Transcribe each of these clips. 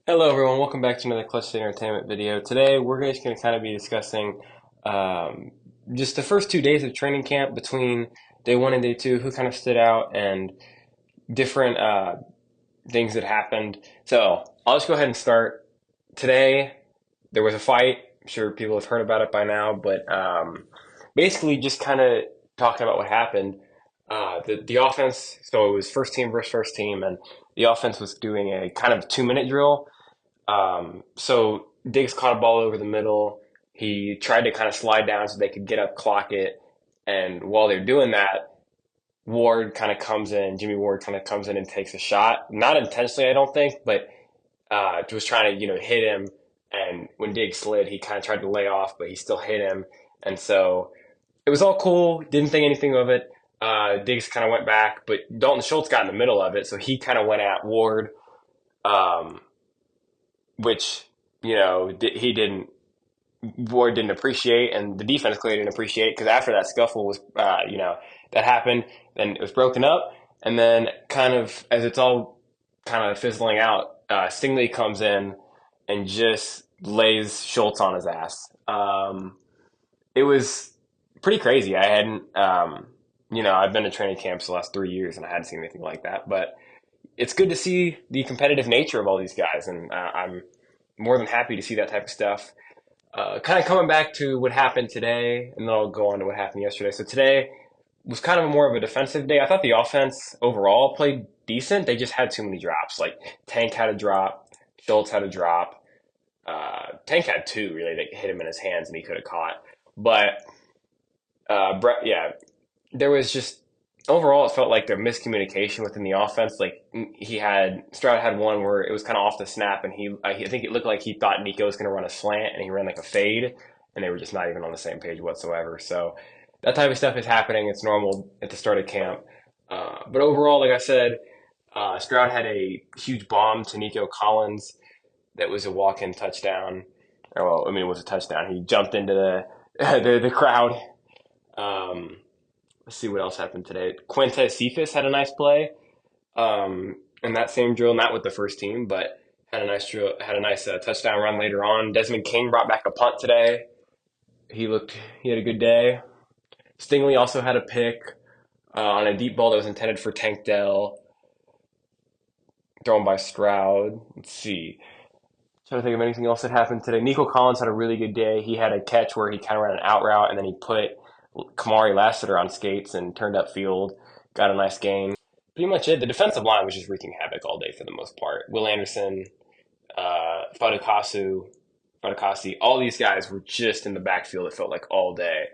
Hello everyone, welcome back to another Clutch Entertainment video. Today we're just going to kind of be discussing um, just the first 2 days of training camp between day one and day two, who kind of stood out, and different things that happened. So I'll just go ahead and start. Today there was a fight. I'm sure people have heard about it by now, but basically just kind of talking about what happened. The offense, so it was first team versus first team, and the offense was doing a kind of 2 minute drill. So Diggs caught a ball over the middle. He tried to kind of slide down so they could get up, clock it. And while they're doing that, Ward kind of comes in, Jimmy Ward kind of comes in and takes a shot. Not intentionally, I don't think, but was trying to, hit him. And when Diggs slid, he kind of tried to lay off, but he still hit him. And so it was all cool. Didn't think anything of it. Diggs kind of went back, but Dalton Schultz got in the middle of it. So he kind of went at Ward. Um, which he didn't Ward didn't appreciate, and the defense clearly didn't appreciate because after that scuffle was that happened, then it was broken up, and then kind of as it's all kind of fizzling out, Stingley comes in and just lays Schultz on his ass. It was pretty crazy. I hadn't I've been to training camps the last 3 years and I hadn't seen anything like that, but it's good to see the competitive nature of all these guys, and I'm more than happy to see that type of stuff. Kind of coming back to what happened today, and then I'll go on to what happened yesterday. So today was kind of more of a defensive day. I thought the offense overall played decent. They just had too many drops. Like Tank had a drop, Schultz had a drop. Tank had two really that hit him in his hands, and he could have caught. But yeah, there was just overall it felt like there miscommunication within the offense. Like Stroud had one where it was kind of off the snap, and I think it looked like he thought Nico was going to run a slant, and he ran like a fade, and they were just not even on the same page whatsoever. So that type of stuff is happening. It's normal at the start of camp. But overall, like I said, Stroud had a huge bomb to Nico Collins that was a walk-in touchdown. Well, I mean, it was a touchdown. He jumped into the crowd. Um, let's see what else happened today. Quintez Cephas had a nice play in that same drill, not with the first team, but had a nice drill, had a nice touchdown run later on. Desmond King brought back a punt today. He had a good day. Stingley also had a pick on a deep ball that was intended for Tank Dell, thrown by Stroud. Let's see. Trying to think of anything else that happened today. Nico Collins had a really good day. He had a catch where he kind of ran an out route, and then he put Kamari Lassiter on skates and turned upfield, got a nice gain. Pretty much it. The defensive line was just wreaking havoc all day for the most part. Will Anderson, Fadukasi, all these guys were just in the backfield, it felt like all day,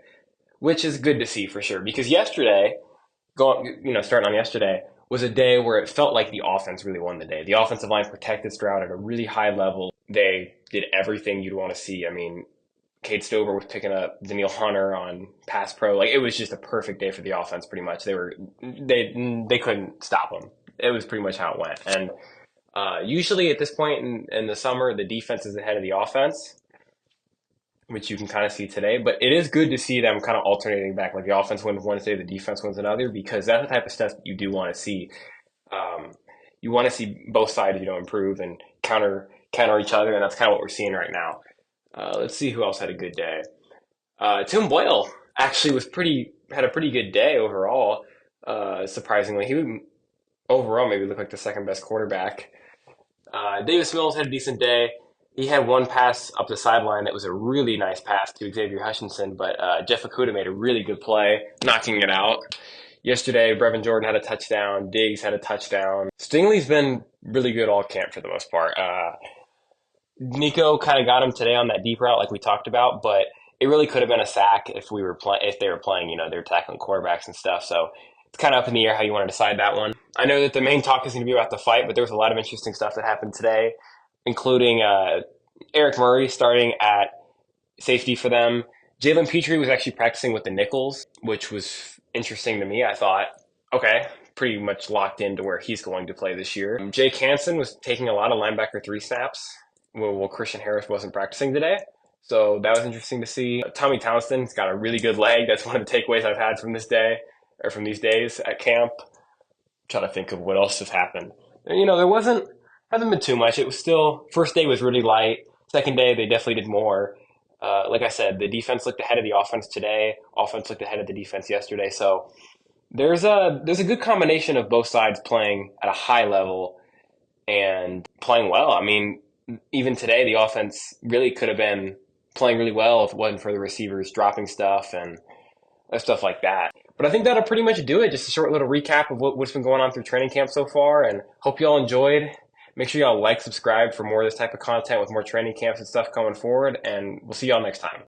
which is good to see for sure. Because yesterday, starting on yesterday, was a day where it felt like the offense really won the day. The offensive line protected Stroud at a really high level. They did everything you'd want to see. I mean, Cade Stover was picking up Daniil Hunter on pass pro. Like it was just a perfect day for the offense. Pretty much, they couldn't stop them. It was pretty much how it went. And usually at this point in the summer, the defense is ahead of the offense, which you can kind of see today. But it is good to see them kind of alternating back. Like the offense wins one day, the defense wins another, because that's the type of stuff you do want to see. You want to see both sides, improve and counter each other, and that's kind of what we're seeing right now. Let's see who else had a good day. Tim Boyle actually had a pretty good day overall. Surprisingly, he would overall maybe look like the second best quarterback. Davis Mills had a decent day. He had one pass up the sideline that was a really nice pass to Xavier Hutchinson, but Jeff Okudah made a really good play, knocking it out. Yesterday, Brevin Jordan had a touchdown. Diggs had a touchdown. Stingley's been really good all camp for the most part. Nico kind of got him today on that deep route, like we talked about, but it really could have been a sack if they were playing, they were tackling quarterbacks and stuff. So it's kind of up in the air how you want to decide that one. I know that the main talk is going to be about the fight, but there was a lot of interesting stuff that happened today, including Eric Murray starting at safety for them. Jalen Petrie was actually practicing with the nickels, which was interesting to me. I thought, okay, pretty much locked into where he's going to play this year. Jake Hansen was taking a lot of linebacker 3 snaps. Well, Christian Harris wasn't practicing today. So that was interesting to see. Tommy Townsend's got a really good leg. That's one of the takeaways I've had from this day, or from these days at camp. I'm trying to think of what else has happened. There wasn't Hasn't been too much. It was still first day was really light. Second day they definitely did more. Like I said, the defense looked ahead of the offense today. Offense looked ahead of the defense yesterday. So there's a good combination of both sides playing at a high level and playing well. I mean, even today the offense really could have been playing really well if it wasn't for the receivers dropping stuff and stuff like that. But I think that'll pretty much do it. Just a short little recap of what's been going on through training camp so far, and hope y'all enjoyed. Make sure y'all like, subscribe for more of this type of content with more training camps and stuff coming forward, and we'll see y'all next time.